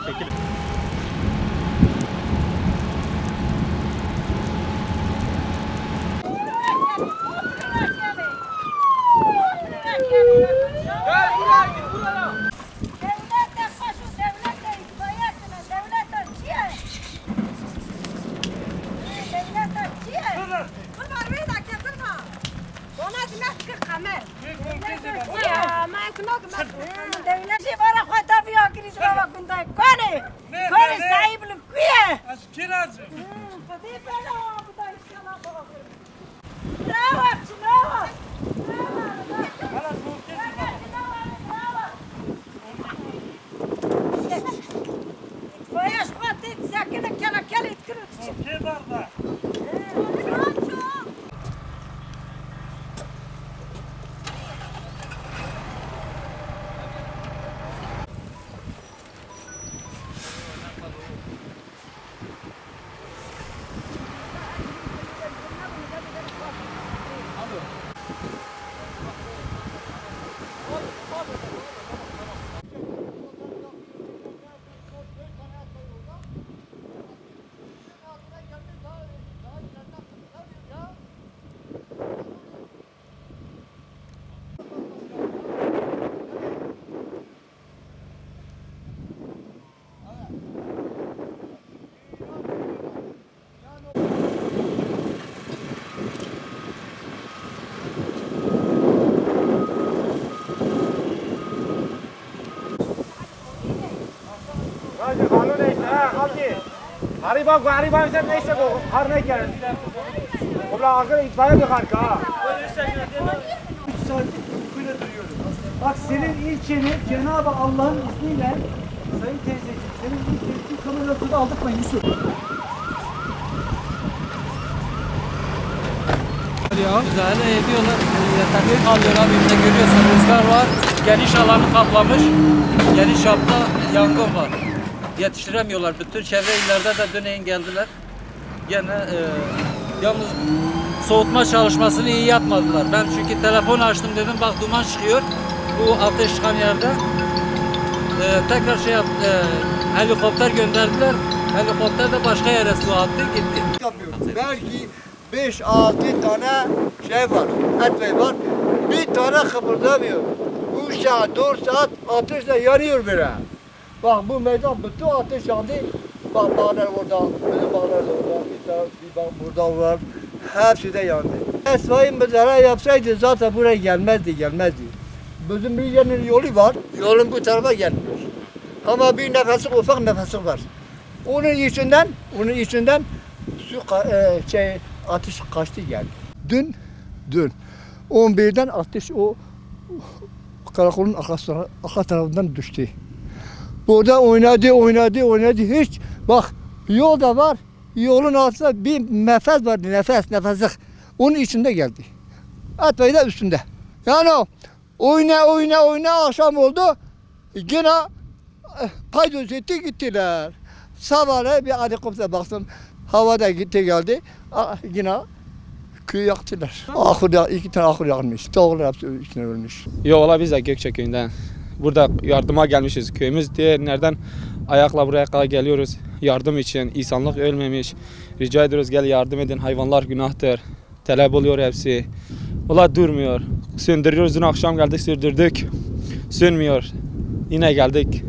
Çekilin. غریبا میشه نیست کو کار نکرد. خب لا آخر itfaiye bakar ka. Bak senin ilçeni Cenab-ı Allah'ın izniyle sayın teyzeciğim senin ilçeni kamerasını aldık mı Yusuf? Müdahale ediyorlar. Yeterli alıyorlar. İşte görüyorsun rüzgar var. Geniş alanı kaplamış. Geniş çapta yangın var. Yetiştiremiyorlar. Bütün çevre illerde de döneyin geldiler. Gene yalnız soğutma çalışmasını iyi yapmadılar. Ben çünkü telefon açtım dedim bak duman çıkıyor. Bu ateş çıkan yerde. Tekrar helikopter gönderdiler. Helikopter de başka yere su attı gitti. Belki 5-6 tane şey var, etvey var. Bir tane kıpırdamıyor. 3 saat, 4 saat ateşle yanıyor bile. Bak bu meydan bütün ateş yandı. Bak bağlar orada, bizim bağlar da orada, bir bak burada var. Hepsi de yandı. Esva'yı müdahale yapsaydı zaten buraya gelmezdi. Bizim bir yerin yolu var, yolun bu tarafa gelmiyor. Ama bir nefesi ufak nefesi var. Onun içinden su ateş kaçtı geldi. Dün 11'den ateş o karakolun arka tarafından düştü. Burada oynadı hiç. Bak yol da var. Yolun altında bir nefes vardı. Nefeslik. Onun içinde geldi. Atmayı da üstünde. Yani oyna akşam oldu. Yine paydos etti gittiler. Sabahleyin bir helikopter baktım. Havada gitti geldi. Yine köyü yaktılar. Ahır 2 tane ahır yakılmış. Tavuklar hepsi içine ölmüş. Yok biz de Gökçe köyünden. Burada yardıma gelmişiz. Köyümüz diğer nereden ayakla buraya kadar geliyoruz. Yardım için. İnsanlık ölmemiş. Rica ediyoruz gel yardım edin. Hayvanlar günahtır. Talep oluyor hepsi. Ola durmuyor. Söndürüyoruz. Dün akşam geldik sürdürdük. Sönmüyor. Yine geldik.